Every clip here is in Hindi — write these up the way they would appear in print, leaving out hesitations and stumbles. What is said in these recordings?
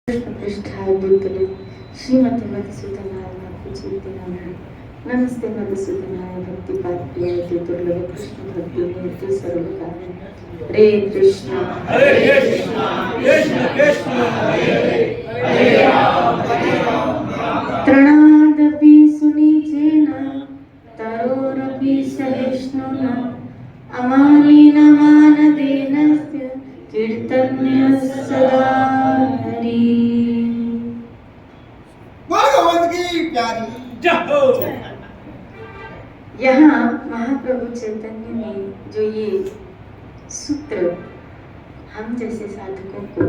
प्रतिष्ठाय भूतले श्रीमती मधुसूदनाय नाम नमस्ते मधुसूदनाय भक्तिपाद्याय दुर्लभ कृष्ण भक्ति मूर्ति सर्वकारण हरे कृष्णा कृष्ण कृष्ण हरे राम तृणादपि सुनिचेन तरोरपि सहिष्णुना अमानिन मानदेनस्य कीर्तन्य सदा हरि। भगवत की प्यारी यहाँ महाप्रभु चैतन्य ने जो ये सूत्र हम जैसे साधकों को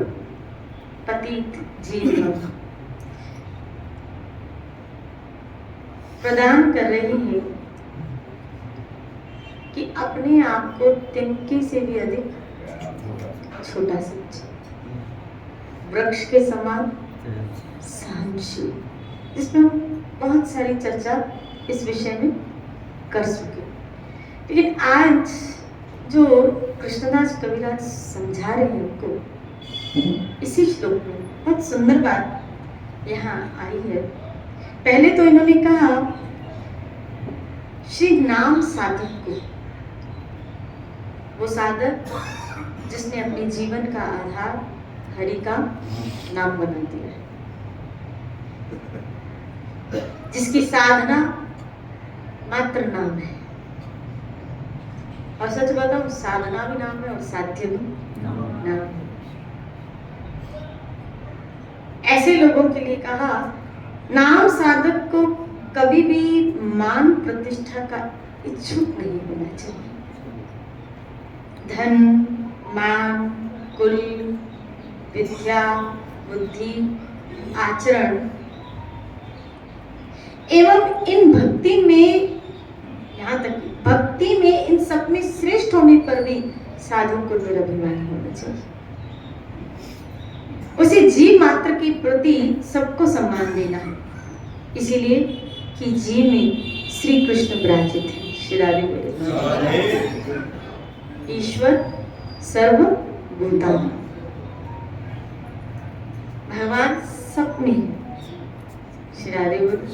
पतित जीवन प्रदान कर रहे हैं कि अपने आप को तिनके से भी अधिक छोटा समझे, वृक्ष के समान सहनशील, जिसमें हम बहुत सारी चर्चा इस विषय में कर चुके। लेकिन आज जो कृष्णदास कविराज समझा रहे हैं हमको इसी श्लोक में बहुत सुंदर बात यहाँ आई है। पहले तो इन्होंने कहा श्री नाम साधक को, वो साधक जिसने अपने जीवन का आधार हरि का नाम बना दिया है, जिसकी साधना मात्र नाम है। और सच बताऊं, साधना भी नाम है और साध्य भी नाम है। ऐसे लोगों के लिए कहा नाम साधक को कभी भी मान प्रतिष्ठा का इच्छुक नहीं होना चाहिए। धन, मान, कुल, विद्या, बुद्धि, आचरण एवं इन भक्ति में, यहाँ तक भक्ति में इन सब में श्रेष्ठ होने पर भी साधु को निरभिमानी होना चाहिए। उसे जीव मात्र के प्रति सबको सम्मान देना है, इसीलिए कि जीव में श्री कृष्ण विराजित है। श्री राधे बोले ईश्वर सर्व भूता, भगवान सब में है। श्री राधे बोले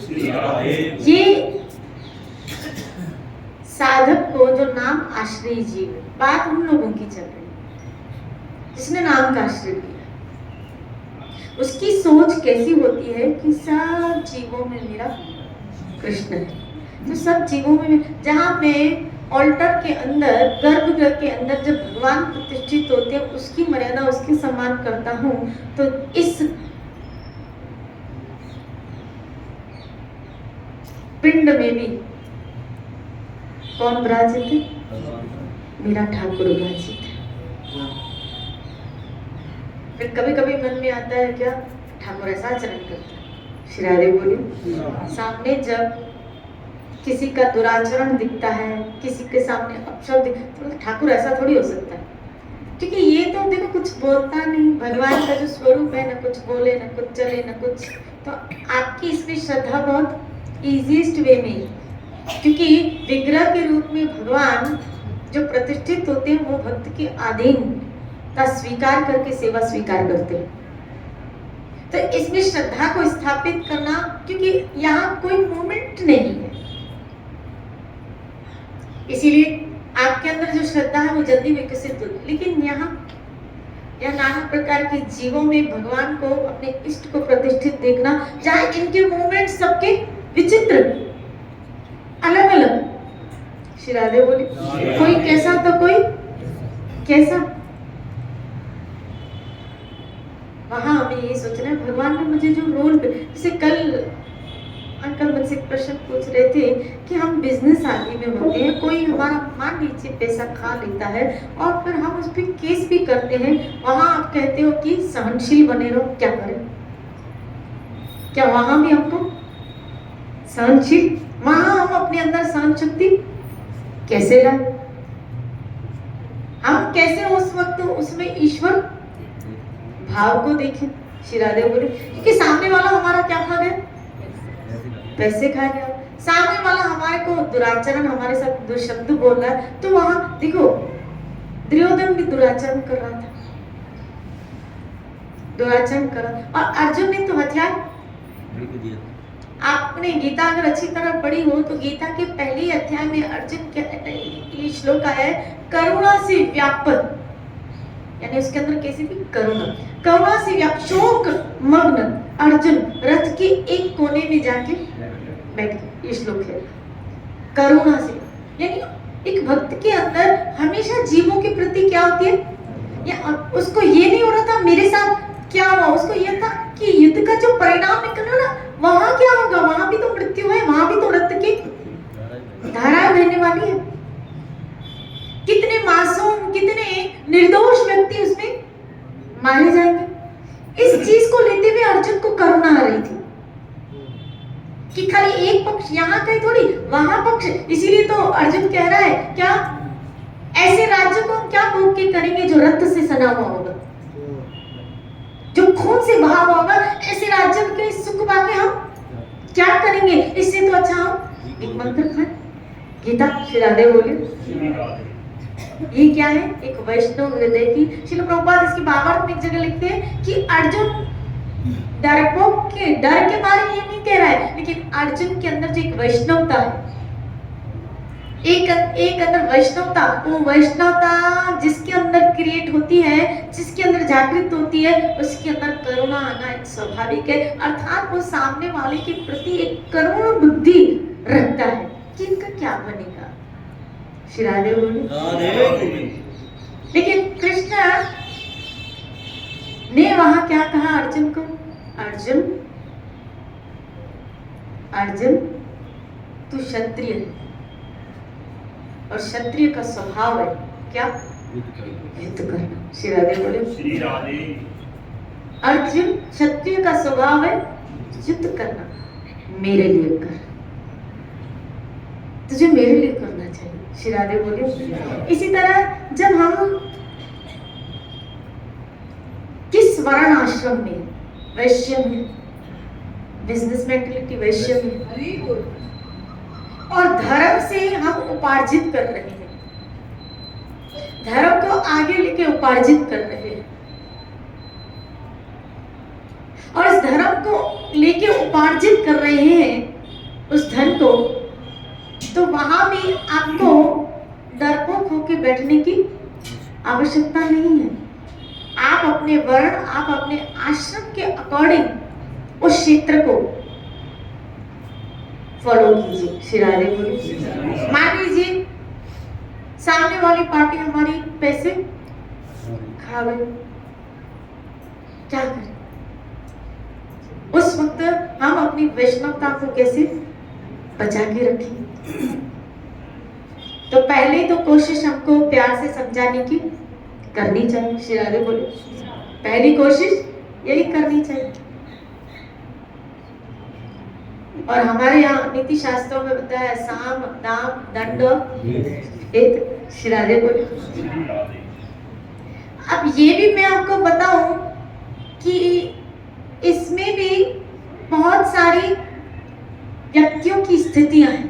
ये साधक को जो नाम आश्रय जीव, बात उन लोगों की चल रही है जिसने नाम का आश्रय किया, उसकी सोच कैसी होती है कि सब जीवों में मेरा कृष्ण है। तो सब जीवों में, जहाँ मैं ऑल्टर के अंदर, गर्भगृह के अंदर जब भगवान प्रतिष्ठित होते हैं, उसकी मर्यादा, उसकी सम्मान करता हूँ, तो इस पिंड में भी कौन विराजित है? मेरा ठाकुर विराजित है। फिर कभी कभी मन में आता है क्या, ठाकुर ऐसा आचरण करता है। श्री राधे बोली सामने जब किसी का दुराचरण दिखता है, किसी के सामने अपशब्द तो ठाकुर ऐसा थोड़ी हो सकता है, क्योंकि ये तो देखो कुछ बोलता नहीं, भगवान का जो स्वरूप है, ना कुछ बोले, ना कुछ चले, ना कुछ। तो आपकी इसमें श्रद्धा बहुत इजीएस्ट वे में, क्योंकि विग्रह के रूप में भगवान जो प्रतिष्ठित होते हैं वो भक्त के अधीन का स्वीकार करके सेवा स्वीकार करते हैं। तो इसमें श्रद्धा को स्थापित करना, क्योंकि यहाँ कोई मूवमेंट नहीं है, इसीलिए आपके अंदर जो श्रद्धा है वो जल्दी विकसित होती। लेकिन यहाँ नाना प्रकार के जीवों में भगवान को, अपने इष्ट को प्रतिष्ठित देखना, जहाँ इनके मूवमेंट सबके विचित्र, अलग अलग। श्री राधे बोली कोई कैसा तो कोई कैसा। वहां हमें ये सोचना है भगवान ने मुझे जो रोल, जैसे कल अंकल मुझसे एक प्रश्न पूछ रहे थे कि हम बिजनेस आदि में होते हैं, कोई हमारा मान लीजिए पैसा खा लेता है और फिर हम उस पर केस भी करते हैं, वहां आप कहते हो कि सहनशील बने रहो, क्या करें? क्या वहां भी हमको सहनशील, वहां हम अपने अंदर सहन शक्ति कैसे लाए? हम कैसे उस वक्त उसमें ईश्वर भाव को देखें? श्री राधे बोले क्योंकि सामने वाला हमारा क्या खा गया? पैसे खा गया। सामने वाला हमारे को दुराचरण, हमारे साथ दुशब्द बोल रहा है, तो वहां देखो दुर्योधन भी दुराचरण कर रहा था, दुराचरण करो। और अर्जुन ने तो हथियार, आपने गीता अगर अच्छी तरह पढ़ी हो तो गीता के पहले अध्याय में अर्जुन के ये श्लोक आया है, करुणा से व्यापक, यानी उसके अंदर कैसी थी करुणा, करुणा से व्यापक शोक मग्न अर्जुन रथ के एक कोने में जाके बैठ गया। ये श्लोक है करुणा से, यानी एक भक्त के अंदर हमेशा जीवों के प्रति क्या होती है, या उसको ये नहीं हो रहा था मेरे साथ क्या हुआ, उसको ये था कि युद्ध का जो परिणाम निकलना ना वहां क्या होगा, वहां भी तो मृत्यु है, वहां भी तो रक्त की धारा बहने वाली है, कितने मासूम कितने निर्दोष व्यक्ति उसमें मारे जाएंगे। इस चीज को लेते हुए अर्जुन को करुणा आ रही थी कि खाली एक पक्ष यहाँ कहीं थोड़ी वहां पक्ष, इसीलिए तो अर्जुन कह रहा है क्या, ऐसे राज्य को हम क्या भोग के करेंगे जो रक्त से सना हुआ होगा, जो खून से बहा हुआ होगा, ऐसे राज्य के सुख पाके हम क्या करेंगे, इससे तो अच्छा हम एक मंत्र खाएं। गीता श्री राधे बोले ये क्या है, एक वैष्णव हृदय की, श्रील प्रभुपाद इसकी भावार्थ में एक जगह लिखते हैं कि अर्जुन डरपोक के डर के मारे ये नहीं कह रहा है, लेकिन अर्जुन के अंदर जो एक वैष्णवता है, एक अंदर वैष्णवता, वो वैष्णवता जिसके अंदर क्रिएट होती है, जिसके अंदर जागृत होती है, उसके अंदर करुणा आना एक स्वाभाविक है। अर्थात वो सामने वाले के प्रति एक करुण बुद्धि रखता है कि इनका क्या बनेगा। श्री राधे बोले। लेकिन कृष्ण ने वहां क्या कहा अर्जुन को, अर्जुन अर्जुन तू क्षत्रिय है और क्षत्रिय का स्वभाव है क्या, युद्ध करना। श्री राधे बोले। श्री राधे। अर्जुन क्षत्रिय का स्वभाव है युद्ध करना, मेरे लिए कर, तुझे मेरे लिए करना चाहिए। श्री राधे बोले। इसी तरह जब हम किस वर्ण आश्रम में, वैश्य में, बिजनेस मेंटलिटी वैश्य में, और धर्म से हम उपार्जित कर रहे हैं, धर्म को आगे लेके उपार्जित कर रहे हैं, और इस धर्म को लेके उपार्जित कर रहे हैं उस धन को, तो वहां भी आपको डरपोक होके बैठने की आवश्यकता नहीं है। आप अपने वर्ण, आप अपने आश्रम के अकॉर्डिंग उस क्षेत्र को फॉलो कीजिए। श्री राधे बोले। मान लीजिए सामने वाली पार्टी हमारी पैसे खा गई, क्या करें? उस वक्त हम अपनी वैष्णवता को कैसे बचा के रखें? तो पहले तो कोशिश हमको प्यार से समझाने की करनी चाहिए। श्री राधे बोले। पहली कोशिश यही करनी चाहिए। और हमारे यहाँ नीति शास्त्रों में बताया साम दाम दंड भेद। श्री राधे बोले। अब ये भी मैं आपको बताऊं कि इसमें भी बहुत सारी व्यक्तियों की स्थितियां हैं,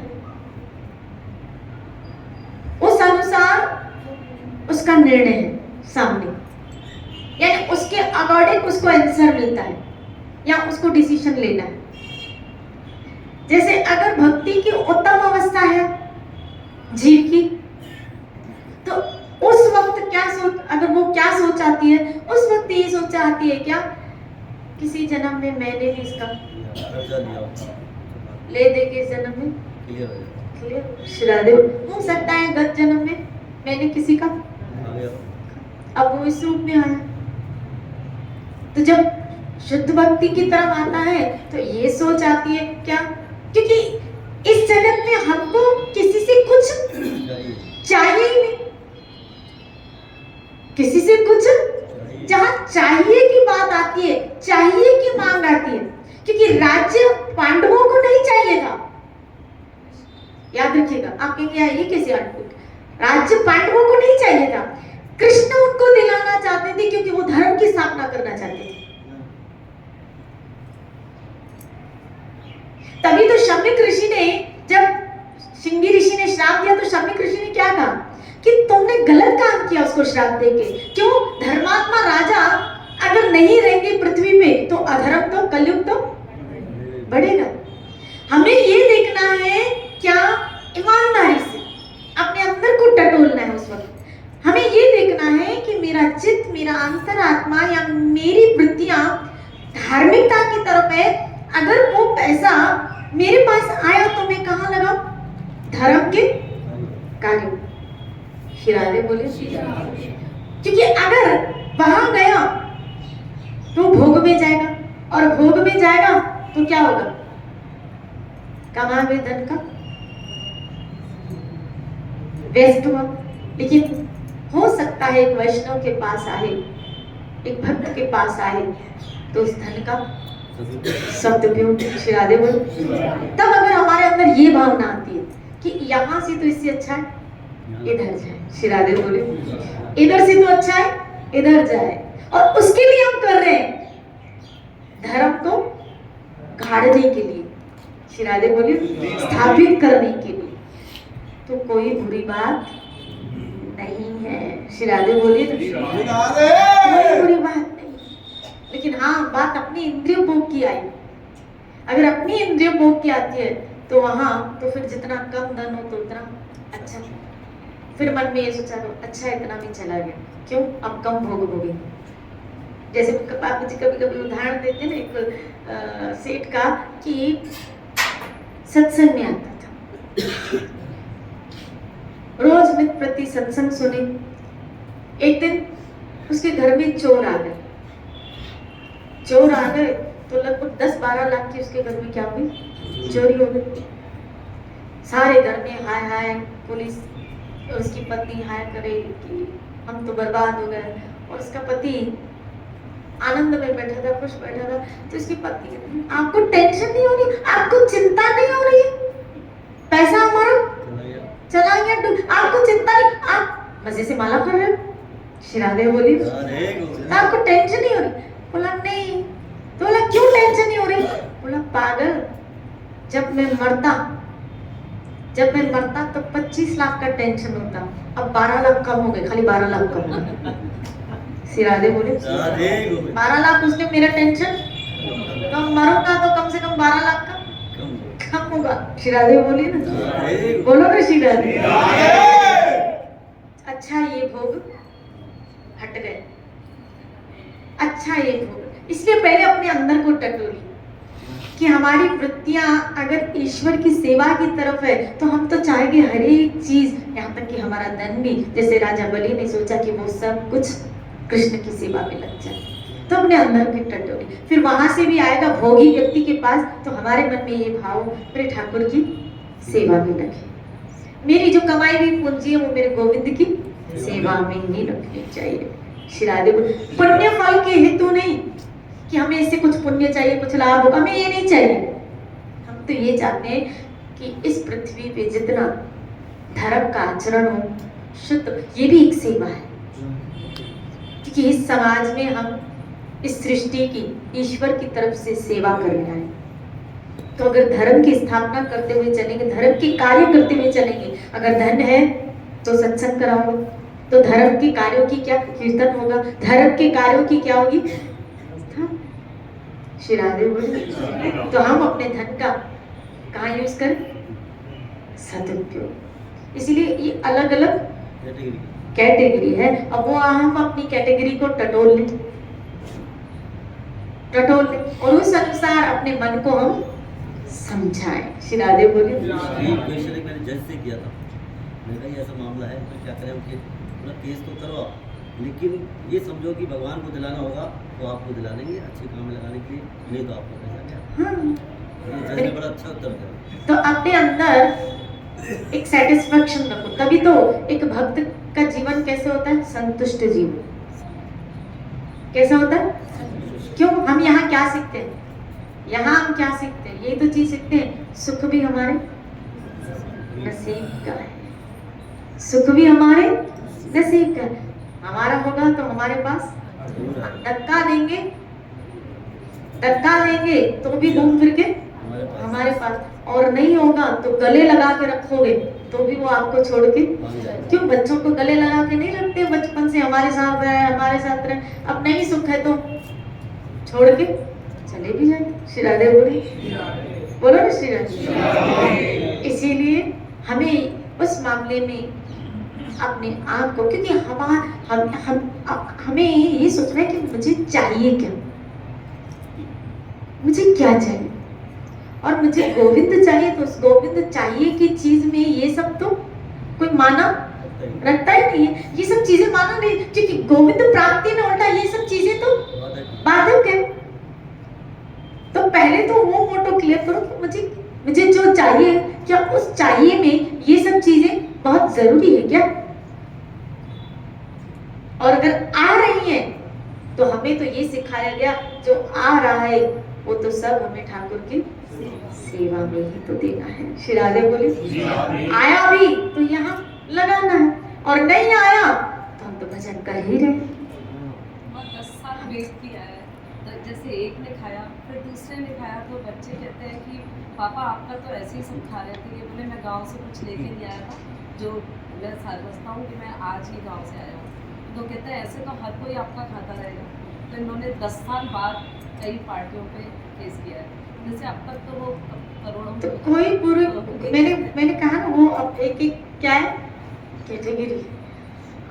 उस अनुसार उसका निर्णय है सामने, यानी उसके अकॉर्डिंग उसको आंसर मिलता है या उसको डिसीजन लेना है। जैसे अगर भक्ति की उत्तम अवस्था है जीव की, तो उस वक्त क्या सोच, अगर वो क्या सोच आती है, उस वक्त ये सोच आती है क्या, किसी जन्म में मैंने भी इसका ले दे के जन्म में क्लियर। श्री राधे। हो सकता है गत जन्म में मैंने किसी का, अब वो इस रूप में आया, तो जब शुद्ध भक्ति की तरफ आता है तो ये सोच आती है क्या, क्योंकि इस जगत में हमको किसी से कुछ चाहिए ही नहीं, किसी से कुछ, जहां चाहिए की बात आती है, चाहिए की मांग आती है, क्योंकि राज्य पांडवों को नहीं चाहिए था। याद रखिएगा, आप कहेंगे ये कैसे अटकूट, राज्य पांडवों को नहीं चाहिए था, कृष्ण उनको दिलाना चाहते थे क्योंकि वो धर्म की स्थापना करना चाहते थे। तभी तो शम्यक ऋषि ने, जब श्रृंगी ऋषि ने श्राप दिया तो शम्यक ऋषि ने क्या कहा कि तुमने गलत काम किया उसको श्राप देके। क्यों? धर्मात्मा राजा अगर नहीं रहेंगे पृथ्वी पे तो अधर्म तो कलयुग तो बढ़ेगा। हमें ये देखना है क्या ईमानदारी से अपने अंदर को टटोलना है। उस वक्त हमें ये देखना है कि मेरा चित्त, मेरा अंतरात्मा या मेरी वृत्तियां धार्मिकता की तरफ है। अगर वो पैसा मेरे पास आया तो मैं कहाँ लगाऊं? धर्म के कार्यों। शिरादे बोले, क्योंकि अगर वहां गया तो भोग में जाएगा, और भोग में जाएगा तो क्या होगा? कमा हुए धन का वेस्ट हुआ। लेकिन हो सकता है एक वैष्णव के पास आए, एक भक्त के पास आए तो उस धन का सदुपयोग। शिरादे बोले, तब अगर हमारे अंदर ये भावना आती है कि यहाँ से तो इससे अच्छा है इधर जाए। शिरादे बोले, इधर से तो अच्छा है इधर जाए, और उसके लिए हम कर रहे हैं धर्म को गाड़ने के लिए। शिरादे बोले, स्थापित करने के लिए, तो कोई बुरी बात नहीं है। शिरादे बोले, कोई बुरी बात नहीं। लेकिन हाँ, बात अपनी इंद्रिय भोग की आई। अगर अपनी इंद्रिय भोग की आती है तो वहां तो फिर जितना कम धन हो तो उतना अच्छा। फिर मन में ये सोचा तो अच्छा इतना भी चला गया, क्यों? अब कम भोग होगी। जैसे बापू जी कभी कभी उदाहरण देते हैं ना, एक सेठ का कि सत्संग में आता था, रोज नित्य प्रति सत्संग सुने। एक दिन उसके घर में चोर आ गए। चोर आ गए तो लगभग 10-12 लाख की उसके घर में क्या हुई? चोरी हो गई। सारे घर में हाय हाय, पुलिस और उसकी पत्नी हाय करे कि हम तो बर्बाद हो गए। और उसका पति आनंद में बैठा था, खुश बैठा था। तो उसकी पत्नी, आपको टेंशन नहीं हो रही? आपको चिंता नहीं हो रही? पैसा हमारा चला गया, आपको चिंता नहीं? आप मजे से माला कर रहे हो। शिरादे बोली, तो आपको टेंशन नहीं हो रही? बोला नहीं। तो बोला क्यों टेंशन नहीं हो रही? बोला पागल, जब मैं मरता तो 25 लाख का टेंशन होता, अब 12 लाख कम हो गए, खाली 12 लाख कम हो गए। सिरादे बोले, 12 लाख उसने मेरा टेंशन, तो मरूंगा तो कम से कम 12 लाख का कम होगा। शिरादे बोली ना, बोलो ना शिरादे। अच्छा ये भोग हट गए, अच्छा ये भोग। इसलिए पहले अपने अंदर को टटोली कि हमारी वृत्तियां अगर ईश्वर की सेवा की तरफ है तो हम तो चाहेंगे हर एक चीज, यहाँ तक कि हमारा धन भी। जैसे राजा बलि ने सोचा कि वो सब कुछ कृष्ण की सेवा में लग जाए, तो अपने अंदर की टटोली। फिर वहां से भी आएगा भोगी व्यक्ति के पास, तो हमारे मन में ये भाव, मेरे ठाकुर की सेवा में लगे, मेरी जो कमाई हुई पूंजी है वो मेरे गोविंद की सेवा में ही रखनी चाहिए। शिरादे पुण्य फल के हेतु नहीं कि हमें इससे कुछ पुण्य चाहिए, कुछ लाभ होगा, हमें ये नहीं चाहिए। हम तो ये चाहते हैं कि इस पृथ्वी पे जितना धर्म का आचरण हो शुद्ध, ये भी एक सेवा है। क्योंकि इस समाज में हम इस सृष्टि की ईश्वर की तरफ से सेवा कर रहे हैं। तो अगर धर्म की स्थापना करते हुए चलेंगे, धर्म के कार्य करते हुए चलेंगे, अगर धन है तो सत्संग कराओगे, तो धर्म के कार्यों की क्या कीर्तन होगा, धर्म के कार्यों की क्या होगी? शिरादे बोले, तो हम अपने धन का कहाँ यूज करें? सदुपयोग। इसलिए ये अलग अलग कैटेगरी है। अब वो हम अपनी कैटेगरी को टटोल लें और उस अनुसार अपने मन को हम समझाएं। शिरादे बोले, क्वेश्चन एक मैंने जज से किया था, मैंने कहा ऐसा मामला है तो क्या करें? उनके पूरा केस तो करो, लेकिन ये समझो कि भगवान को दिलाना होगा तो आपको दिला देंगे अच्छे काम में लगाने के लिए, नहीं तो आपको पैसा क्या। हाँ, जज ने बड़ा अच्छा उत्तर दिया। तो अपने अंदर एक सेटिस्फेक्शन रखो, तभी तो एक भक्त का जीवन कैसे होता है? संतुष्ट जीवन कैसा होता है? क्यों? हम यहाँ क्या सीखते हैं? यहाँ हम क्या सीखते हैं? यही तो चीज सीखते हैं, सुख भी हमारे नसीब का है, सुख भी हमारे नसीब का है। हमारा होगा तो हमारे पास, धक्का देंगे तो भी घूम फिर के हमारे पास, और नहीं होगा तो गले लगा के रखोगे तो भी वो आपको छोड़ के। क्यों? बच्चों को गले लगा के नहीं रखते, बचपन से हमारे साथ रहे, अब नहीं सुख है तो छोड़ के चले भी जाते। श्री राधे बोली, बोलो ना श्री राधे। इसीलिए हमें उस मामले में अपने आप को, क्योंकि हमें ये सोचना है कि मुझे चाहिए क्या, मुझे क्या चाहिए, और मुझे गोविंद चाहिए, तो उस गोविंद चाहिए की चीज में ये सब तो कोई माना रखता ही नहीं है। ये सब चीजें माना नहीं, क्योंकि गोविंद प्राप्ति में उल्टा ये सब चीजें तो बाधक है। तो पहले तो वो मोटो क्लियर करो कि मुझे जो चाहिए, क्या उस चाहिए में ये सब चीजें बहुत जरूरी है क्या? और अगर आ रही है तो हमें तो ये सिखाया गया, जो आ रहा है वो तो सब हमें ठाकुर की सेवा में ही तो देना है। श्री राधे बोली, आया भी तो यहाँ लगाना है, और नहीं आया तो हम तो भजन कर ही रहे। 10 साल वेट किया है, तो जैसे एक ने खाया फिर दूसरे ने खाया, तो बच्चे कहते हैं कि पापा आपका तो ऐसे ही सब खा रहे थे। ये बोले मैं गांव से कुछ लेके नहीं आया था, जो मैं समझता हूँ कि मैं आज ही गांव से आया हूँ। तो कहते हैं ऐसे तो हर कोई आपका खाता रहेगा। तो इन्होंने 10 साल बाद कई पार्टियों पे केस किया है। जैसे अब तक तो वो करोड़ों तो कोई पूरे मैंने कहा ना, वो अब एक क्या है कैटेगरी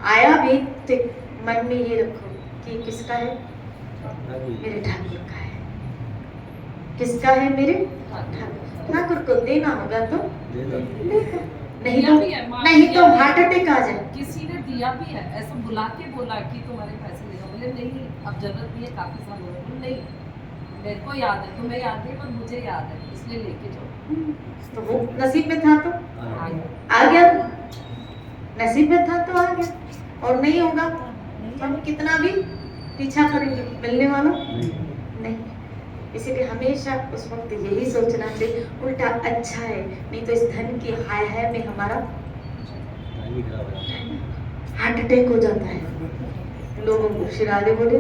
आया भी, तो मन में ये रखो कि किसका है, मेरे ठाकुर का है। किसका है? मेरे ठाकुर को देना होगा तो देगा, नहीं तो हार्ट अटैक आ जाए। किसी ने दिया भी है, ऐसा बुला के बोला कि तुम्हारे पैसे देगा, बोले नहीं अब जरूरत नहीं है, काफी साल हो गए। नहीं मेरे को याद है, तुम्हें याद नहीं पर मुझे याद है, इसलिए लेके जाओ। तो वो नसीब में था तो आ गया, नसीब में था तो आ गया, और नहीं होगा तो हम कितना भी पीछा करेंगे, मिलने वाला नहीं। इसीलिए हमेशा उस वक्त यही सोचना चाहिए, उल्टा अच्छा है, नहीं तो इस धन की हाय हाय में हमारा हार्ट अटैक हो जाता है लोगों को। श्री राधे बोले,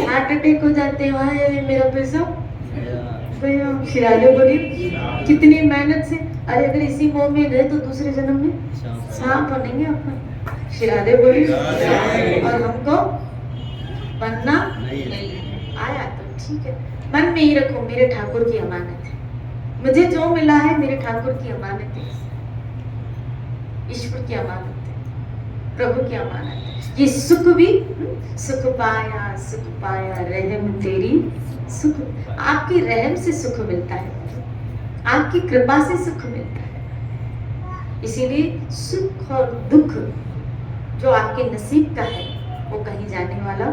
हार्ट अटैक हो जाते हैं, मेरा पैसा गया। श्री राधे बोली, कितनी मेहनत से, अरे अगर इसी मोह में गए तो दूसरे जन्म में सांप बनेंगे अपना। श्री राधे बोली, और हमको बनना आया तो ठीक है, मन में ही रखो मेरे ठाकुर की अमानत है, मुझे जो मिला है मेरे ठाकुर की अमानत है, ईश्वर की अमानत है, प्रभु की अमानत है। ये सुख भी सुख पाया रहम तेरी सुख, आपकी रहम से सुख मिलता है, आपकी कृपा से सुख मिलता है। इसीलिए सुख और दुख जो आपके नसीब का है वो कहीं जाने वाला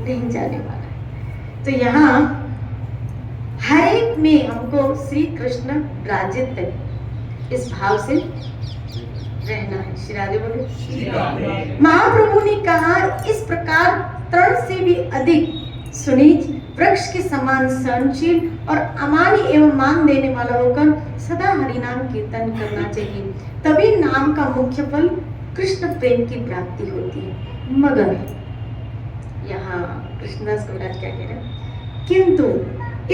नहीं जाने वाला है। तो यहाँ हर एक में हमको श्री कृष्ण राजित इस भाव से रहना है। श्री राधे बोले, महाप्रभु ने कहा, इस प्रकार तृण से भी अधिक सुनीच, वृक्ष के समान सहनशील और अमानी एवं मान देने वाला होकर सदा हरिनाम कीर्तन करना चाहिए, तभी नाम का मुख्य फल कृष्ण प्रेम की प्राप्ति होती है। मगर यहाँ कृष्णदास कविराज क्या कह रहे हैं, किंतु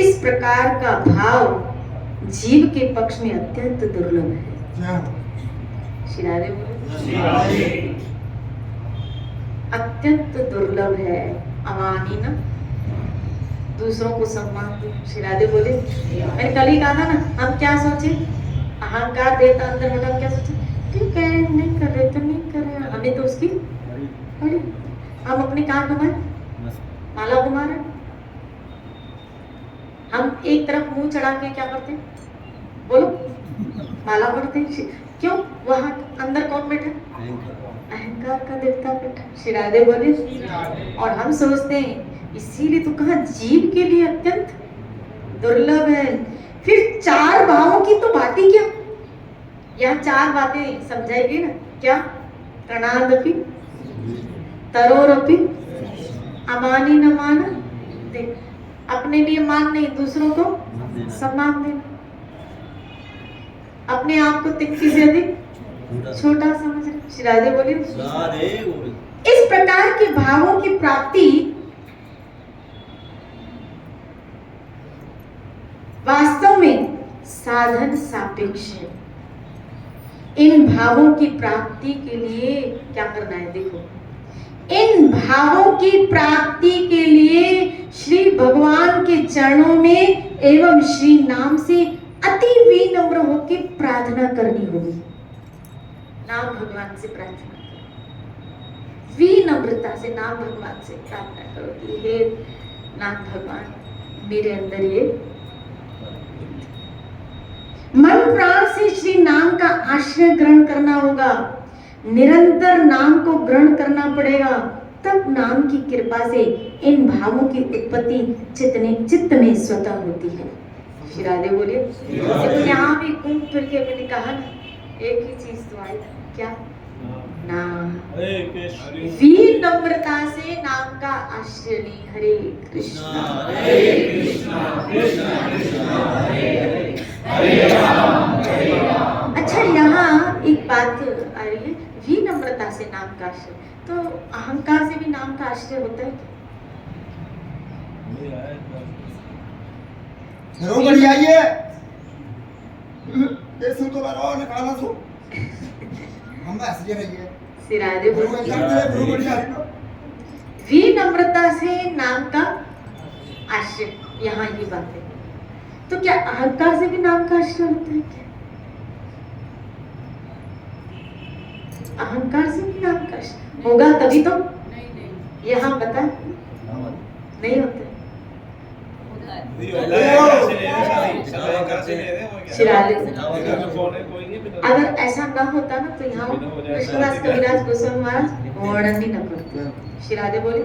इस प्रकार का भाव जीव के पक्ष में अत्यंत दुर्लभ है। श्री राधे बोले, अत्यंत दुर्लभ है। अमानी न, दूसरों को सम्मान दो। श्री राधे बोले, मैंने कल ही कहा था ना, हम क्या सोचे, अहंकार देता अंदर होता, हम क्या सोचे, ठीक है नहीं कर रहे तो नहीं कर रहे, हमें तो उसकी बड़ी, हम अपने कहाँ घुमाए, माला घुमा रहे। हम एक तरफ मुंह चढ़ा के क्या करते, बोलो, माला पढ़ते। क्यों? वहां अंदर कौन बैठा, अहंकार का देवता बैठा। श्री राधे बोले, और हम सोचते हैं, इसीलिए तो कहा जीव के लिए अत्यंत दुर्लभ है। फिर चार भावों की तो बात ही क्या, यहाँ चार बातें समझाएगी ना, क्या, प्रणादपि तरोरपि अमानी न मान, देख अपने लिए मान नहीं, दूसरों को सम्मान देना, अपने आप को तिनकी से अधिक छोटा समझ रहे। श्री राधे बोले, इस प्रकार के भावों की प्राप्ति वास्तव में साधन सापेक्ष है। इन भावों की प्राप्ति के लिए क्या करना है, देखो, इन भावों की प्राप्ति के लिए श्री भगवान के चरणों में एवं श्री नाम से अति विनम्र होकर प्रार्थना करनी होगी। नाम भगवान से प्रार्थना करो, विनम्रता से नाम भगवान से प्रार्थना करो कि हे नाम भगवान, मेरे अंदर ये मन प्राण से श्री नाम का आश्रय ग्रहण करना होगा, निरंतर नाम को ग्रहण करना पड़ेगा, तब नाम की कृपा से इन भावों की उत्पत्ति चित्त में स्वतः होती है। श्री राधे बोलिए। देखो यहाँ भी घूम फिर के मैंने कहा ना, एक ही चीज तो आई, क्या? नाम। विनम्रता से नाम का आश्रय नहीं। हरे कृष्णा हरे कृष्णा कृष्णा कृष्णा हरे हरे राम। अच्छा, यहाँ एक बात आ रही है, विनम्रता से नाम का आश्रय, तो अहंकार से भी नाम का आश्रय होता है क्या? रो बढ़िया ये सु तो रो ने खाना सु हम बस ये रही है सिरादे रो बढ़िया है। विनम्रता से नाम का आश्रय, यहाँ ये बात है। तो क्या अहंकार से भी नाम का आश्रय होता है क्या? अहंकार से भी नाम का आश्रय होगा तभी तो यहाँ बता नहीं होता। अगर ऐसा न होता ना तो यहाँ कृष्णदास कविराज गोस्वामी महाराज वर्णन ही न करते। शिरादे बोले।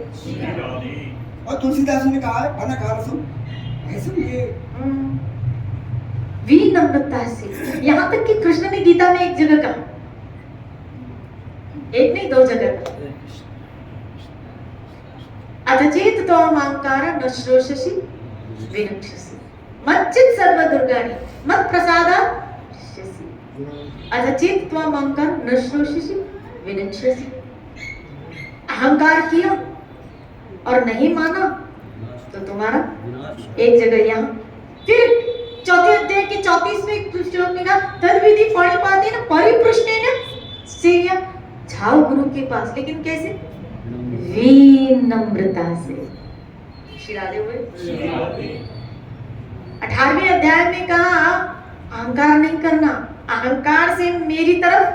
और तुलसीदास ने कहा है खाना खा रसू ऐसे ये विनम्रता से, यहाँ तक कि कृष्ण ने गीता में एक जगह कहा, एक नहीं दो जगह कहा, अथचेत तो अहंकार न श्रोषसि विनक्ष्यसि मच्चित् सर्व दुर्गाणि मत् प्रसादात् नश्यसि। अथचेत तो अहंकार न श्रोषसि विनक्ष्यसि। अहंकार किया और नहीं माना तो तुम्हारा एक जगह यहाँ, फिर चौथे अध्याय के 34वें श्लोक में ना तद्विधि परिपातेन परिप्रश्नेन सेव्य, जाओ गुरु के पास, लेकिन कैसे? विनम्रता से। श्री राधे बोले। 18वें अध्याय में कहा अहंकार नहीं करना, अहंकार से मेरी तरफ।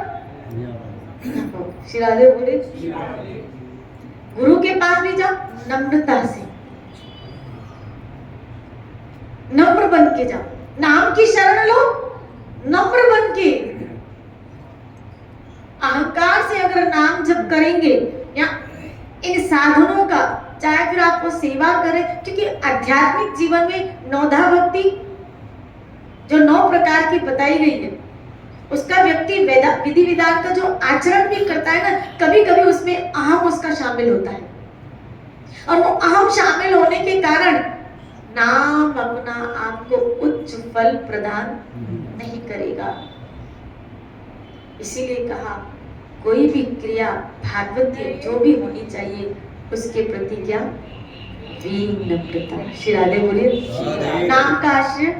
श्री राधे बोले। गुरु के पास भी जाओ नम्रता से, नम्र बन के जाओ, नाम की शरण लो नम्र बन के। अहंकार से अगर नाम जप करेंगे या इन साधनों का, चाहे फिर आपको सेवा करें, क्योंकि आध्यात्मिक जीवन में नौधा भक्ति जो 9 प्रकार की बताई गई है, उसका व्यक्ति विधि विधान का जो आचरण भी करता है ना, कभी कभी उसमें अहम उसका शामिल होता है, और वो अहम शामिल होने के कारण नाम अपना आपको उच्च फल प्रदान नहीं करेगा। इसीलिए कहा कोई भी क्रिया भागवतीय जो भी होनी चाहिए उसके प्रति क्या? विनम्रता। श्री राधे बोलिए। नाम का आश्रय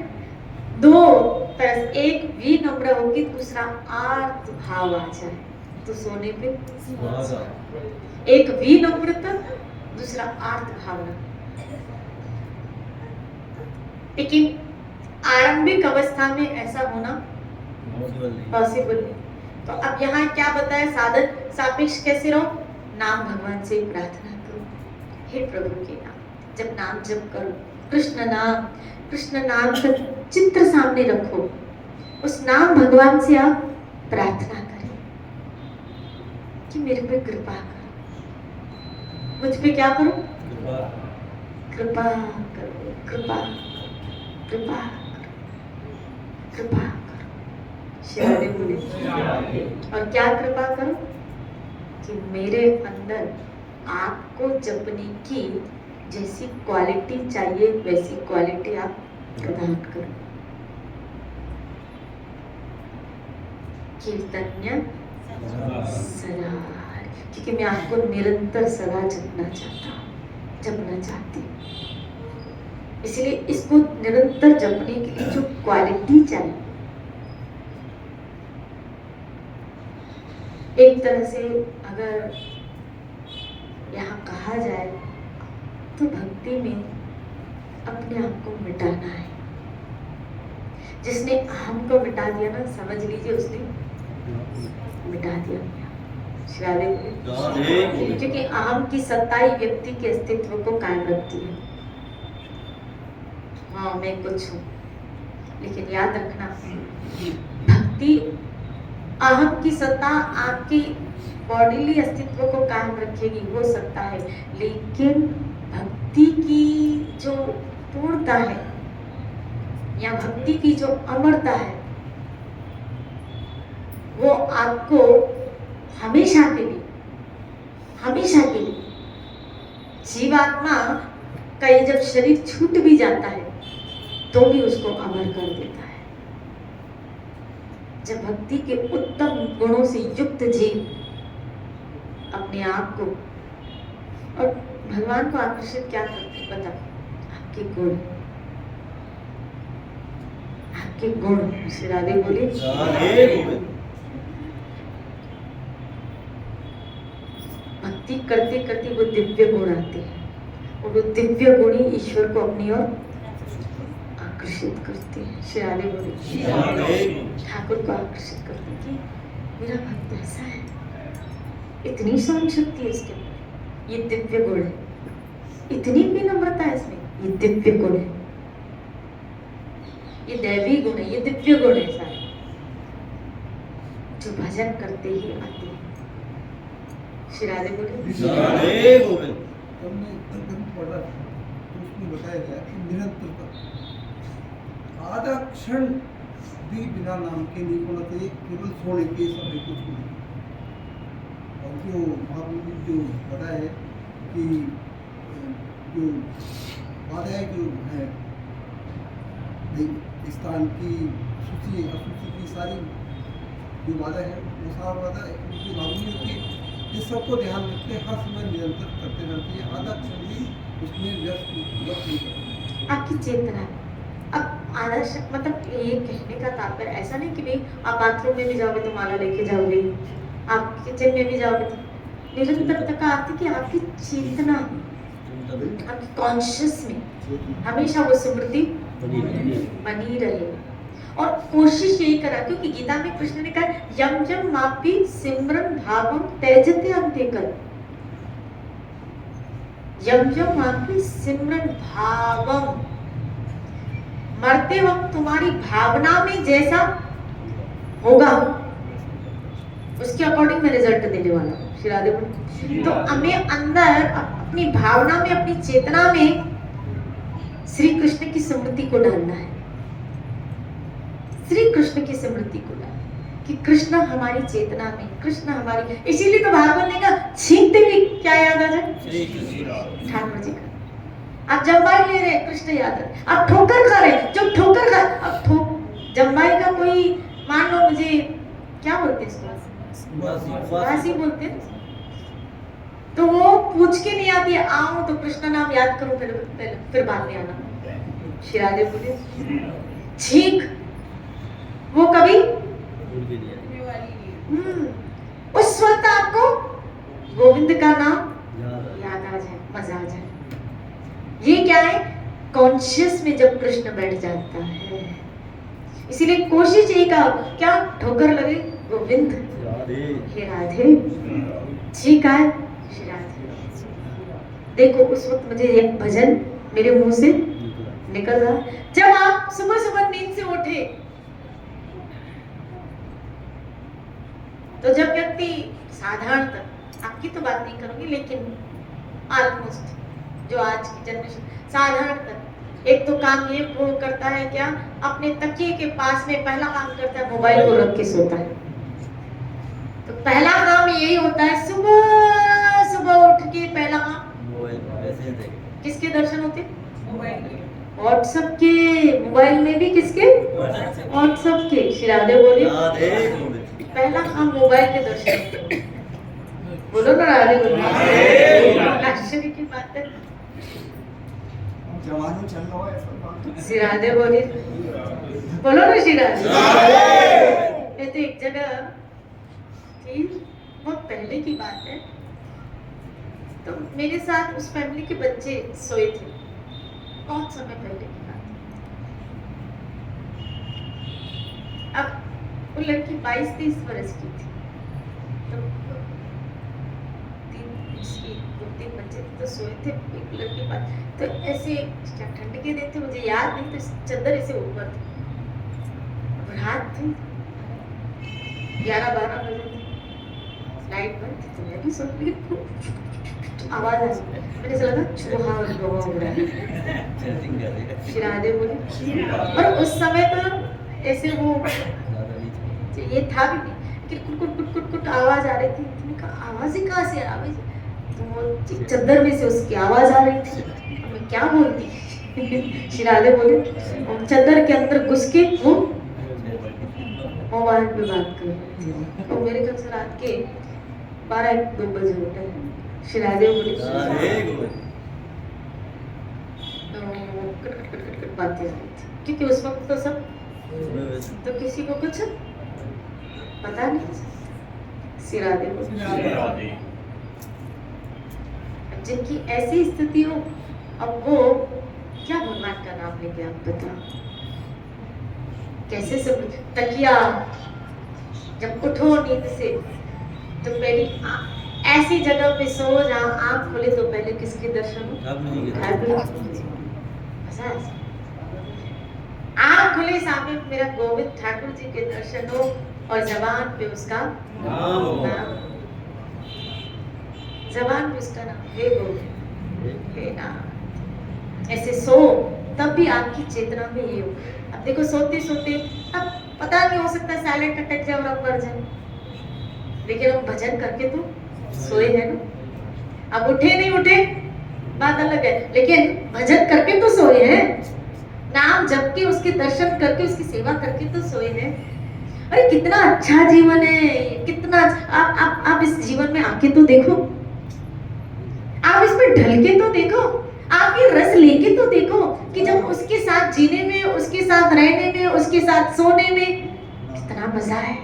2 तरह, एक विनम्र होगी, दूसरा आर्त भाव आ जाए तो सोने पे एक विनम्रता, दूसरा आर्त भावना। लेकिन आरंभिक अवस्था में ऐसा होना पॉसिबल नहीं। तो अब यहाँ क्या बताया? साधन सापेक्ष कैसे रहो? नाम भगवान से प्रार्थना करो, हे प्रभु के नाम, जब नाम जप करो, कृष्ण नाम का चित्र सामने रखो, उस नाम भगवान से आप प्रार्थना करें कि मेरे पे कृपा करो, मुझ पे क्या करो? कृपा करो, कृपा कृपा कृपा करो। श्री बोले। और क्या कृपा करो? कि मेरे अंदर आपको जपने की जैसी क्वालिटी चाहिए वैसी क्वालिटी आप प्रदान करो। कीर्तन्य सदा, क्योंकि मैं आपको निरंतर सदा जपना चाहती हूँ, इसलिए इसको निरंतर जपने के लिए जो क्वालिटी चाहिए, एक तरह से अगर यहाँ कहा जाए तो भक्ति में अपने आप को मिटाना है। जिसने अहम को मिटा दिया ना, समझ लीजिए उसने मिटा दिया अपने आप। श्री राधे बोले। क्योंकि अहम की सत्ता ही व्यक्ति के अस्तित्व को कायम रखती है। हाँ मैं कुछ हूँ, लेकिन याद रखना भक्ति अहम की सत्ता आपकी बॉडीली अस्तित्व को कायम रखेगी, हो सकता है, लेकिन भक्ति की जो पूर्णता है या भक्ति की जो अमरता है वो आपको हमेशा के लिए जीवात्मा का ये जब शरीर छूट भी जाता है तो भी उसको अमर कर देता है। जब भक्ति के उत्तम गुणों से युक्त जीव अपने आप को और भगवान को आकर्षित क्या करते हैं बताओ? आपके गुण। श्री राधे बोले। भक्ति करते करते वो दिव्य गुण आते हैं और वो दिव्य गुण ही ईश्वर को अपनी ओर आकर्षित करते हैं। श्री राधे बोले। ठाकुर को आकर्षित करते कि मेरा भक्त ऐसा है, इतनी सहन शक्ति है इसके अंदर, ये दिव्य गुण है, इतनी विनम्रता है इसमें, ये दिव्य गुण है, ये दैवी गुण है, ये दिव्य गुण है सारे, जो भजन करते ही आते हैं। श्री राधे बोले। हमने पढ़ा तो उसमें बताया गया कि निरंतरता, आधा क्षण भी बिना नाम के नहीं होना चाहिए, केवल सोने के समय कुछ नहीं। और जो महाप्रभु ने जो बताया है कि जो बाधाएं जो है स्थान की सूची असूची की सारी जो बाधा है वो सारा बाधा उनकी भावनी की इस सबको ध्यान रखते हर समय निरंतर करते रहते हैं, आधा क्षण भी उसमें व्यस्त नहीं करते। आपकी चेतना अब आदर्श मतलब ये कहने का तात्पर्य ऐसा नहीं कि भाई आप बाथरूम में भी जाओगे तो माला लेके जाओगे, आप किचन में भी जाओगे तो निरंतरता का अर्थ कि आपकी चेतना आपकी कॉन्शियस में हमेशा वो स्मृति बनी रहे। और कोशिश यही करा, क्योंकि गीता में कृष्ण ने कहा यम यम मापी सिमरन भावम त्यजते अंतेकर, यम यम मापी सिमरन भावम, मरते वक्त तुम्हारी भावना में जैसा होगा उसके अकॉर्डिंग मैं रिजल्ट देने वाला हूँ। श्री राधे बोले। तो हमें अंदर अपनी भावना में, अपनी चेतना में श्री कृष्ण की स्मृति को डालना है, श्री कृष्ण की स्मृति को डालना कि कृष्ण हमारी चेतना में, कृष्ण हमारी, इसीलिए तो भागवत ने कहा छीनते भी क्या याद आ जाए? ठाकुर जी का। आप जम्बाई ले रहे कृष्ण याद है, आप ठोकर खा रहे, जब ठोकर खा, अब जम्बाई का कोई मान लो मुझे क्या बोलते हैं इसको, वासी बोलते हैं, तो वो पूछ के नहीं आती है, आऊं तो कृष्ण नाम याद करूं फिर बाद में आना। श्री राधे बोले ठीक, वो कभी उस वक्त आपको गोविंद का नाम याद आ जाए, मजा आ जाए। ये क्या है? कॉन्शियस में जब कृष्ण बैठ जाता है। इसीलिए कोशिश यही का क्या ठोकर लगे गोविंद हे राधे, ठीक है श्री राधे। देखो उस वक्त मुझे एक भजन मेरे मुंह से निकल रहा, जब आप सुबह सुबह नींद से उठे तो जब व्यक्ति साधारणतः, आपकी तो बात नहीं करूंगी लेकिन ऑलमोस्ट जो आज की जनरेशन साधारणतः एक तो काम ये वो करता है, क्या अपने तकिए के पास में पहला काम करता है मोबाइल को रख के सोता है। तो पहला काम यही होता है, सुबह सुबह उठ के पहला काम किसके दर्शन होते? व्हाट्सएप के, मोबाइल में भी किसके? व्हाट्सएप के। श्री राधे बोले पहला काम मोबाइल के दर्शन। बोलो ना राधे बोले। आश्चर्य की बात है, जवानी चल रहा है ऐसा। श्री राधे बोले, बोलो ना श्री राधे। ये तो एक जगह थी, बहुत पहले की बात है, तो मेरे साथ उस फैमिली के बच्चे सोए थे, बहुत समय पहले की बात है। अब वो लड़की 22-23 वर्ष की थी, तो दो तीन बच्चे थे, तो सोए थे एक लड़की पास। तो ऐसे ठंड के दिन थे, मुझे याद नहीं, तो चादर ऐसे ऊपर थी, रात थी, 11-12 बजे थे, लाइट बंद थी, तो मैं भी सो रही थी। आवाज आ रही, मैंने ऐसा लगा चूहा हो रहा है। शिरादे बोले, और उस समय तो ऐसे वो ये था भी नहीं कि कुट कुट कुट कुट कुट आवाज आ रही थी। मैंने कहा आवाज ही कहाँ से आ रही है? तो वो चादर में से उसकी आवाज आ रही थी, मैं क्या बोलती। शिरादे बोले, और चादर के अंदर घुस के वो मोबाइल पे बात कर रही थी। तो मेरे घर से रात के 12-1-2 बजे होते हैं। शिरादे बोले, तो cut cut cut cut cut बातें आ रही थी, क्योंकि उस वक्त तो सब, तो किसी को कुछ पता नहीं। शिरादे बोले, जिनकी ऐसी स्थिति हो, अब वो क्या भगवान का नाम लेके आप बताओ कैसे सब। तकिया जब उठो नींद से तो पहले ऐसी जगह पे सो जहाँ आंख खोले तो पहले किसके दर्शन हो? आंख खुले सामने मेरा गोविंद ठाकुर जी के दर्शन हो, और जबान पे उसका नाम, जबान पे उसका नाम, हे गोविंद हे नाम। ऐसे सो तब भी आपकी चेतना में ये हो। अब देखो सोते सोते, अब पता नहीं, हो सकता है साइलेंट अटक जाए और अब मर जाए, लेकिन हम भजन करके तो सोए हैं ना। अब उठे नहीं उठे बात अलग है, लेकिन भजन करके तो सोए हैं, नाम जप के उसके दर्शन करके उसकी सेवा करके तो सोए हैं। अरे कितना अच्छा जीवन है, कितना आप इस जीवन में आके तो देखो, आप इसमें ढल के तो देखो, आप ये रस लेके तो देखो कि जब उसके साथ जीने में, उसके साथ रहने में, उसके साथ सोने में कितना मजा है,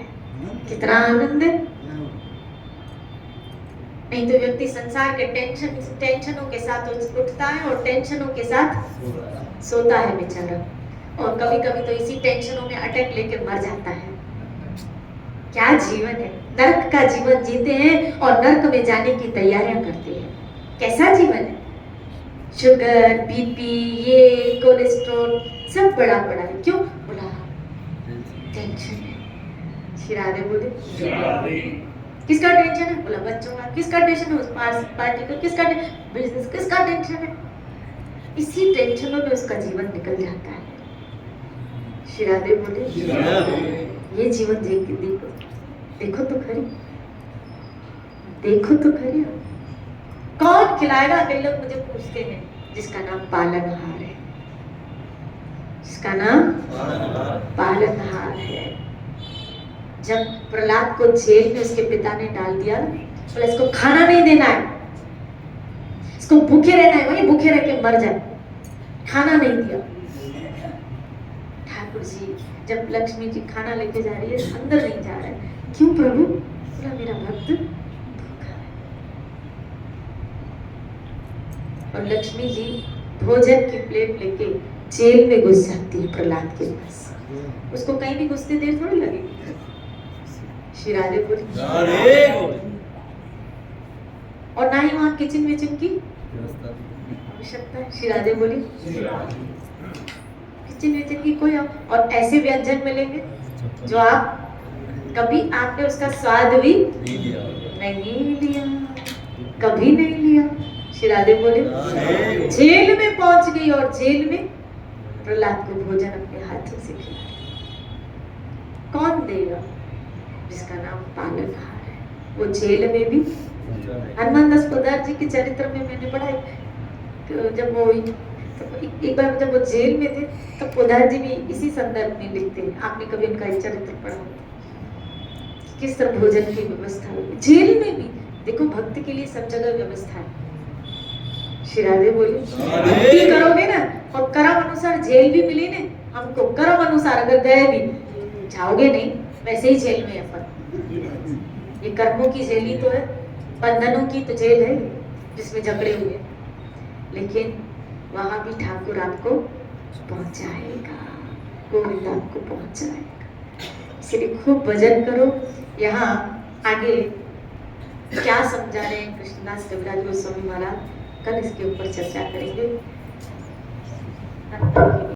कितना आनंद है। नहीं तो व्यक्ति संसार के टेंशनों के साथ उठता है और टेंशनों के साथ सोता है बेचारा, और कभी कभी तो इसी टेंशनों में अटैक लेके मर जाता है। क्या जीवन है, नर्क का जीवन जीते हैं और नर्क में जाने की तैयारियां करते हैं। कैसा जीवन है, शुगर बीपी ये कोलेस्ट्रॉल सब बड़ा बड़ा है, क्यों बोला टेंशन है। शिरादे बोले, किसका टेंशन है? बोला बच्चों का। किसका टेंशन है? उस पार्टी का। किसका बिजनेस, किसका टेंशन है? इसी टेंशनों में उसका जीवन निकल जाता है। शिरादे बोले, ये जीवन देखो, देखो तो खरी, देखो तो खरी। कौन खिलाएगा? कई लोग मुझे पूछते हैं, जिसका नाम पालनहार है, जिसका नाम पालनहार है। जब प्रहलाद को जेल में उसके पिता ने डाल दिया, बोला इसको खाना नहीं देना है, इसको भूखे रहना है, वहीं भूखे रह के मर जाए, खाना नहीं दिया। ठाकुर जी जब लक्ष्मी जी खाना लेके जा रही है, अंदर नहीं जा रहा है, क्यों प्रभु? बोला मेरा भक्त भूखा है। और लक्ष्मी जी भोजन की प्लेट लेके जेल में घुस जाती है प्रहलाद के पास। उसको कहीं भी घुसते देर थोड़ी लगेगी। शिरादे बोली, और ना ही वहां किचन विचन की आवश्यकता है। शिरादे बोली, किचन विचन की कोई, और ऐसे व्यंजन मिलेंगे जो आप कभी आपने उसका स्वाद भी नहीं लिया, कभी नहीं लिया। शिरादे बोले, जेल में पहुंच गई और जेल में प्रहलाद को भोजन अपने हाथों से खिलाया। कौन देगा? जिसका नाम पालनहार है। वो जेल में भी, हनुमान दास पोदार जी के चरित्र में मैंने पढ़ा है, तो जब वो एक बार जब वो जेल में थे, तो पोदार जी भी इसी संदर्भ में लिखते हैं। आपने कभी उनका एक चरित्र पढ़ा, किस तरह भोजन की व्यवस्था होगी जेल में भी। देखो भक्त के लिए सब जगह व्यवस्था है। शिरादे बोले, भक्ति करोगे ना, और कर्म अनुसार जेल भी मिली ना हमको, कर्म अनुसार अगर गए भी, जाओगे नहीं वैसे ही जेल में अपन। ये कर्मों की जेल ही तो है, बंधनों की तो जेल है। जिसमें झगड़े हुए, लेकिन वहां भी ठाकुर आपको पहुंचाएगा, गोविंद आपको पहुंचाएगा। इसलिए खूब भजन करो। यहाँ आगे क्या समझा रहे हैं कृष्णदास कविराज गोस्वामी महाराज, कल इसके ऊपर चर्चा करेंगे।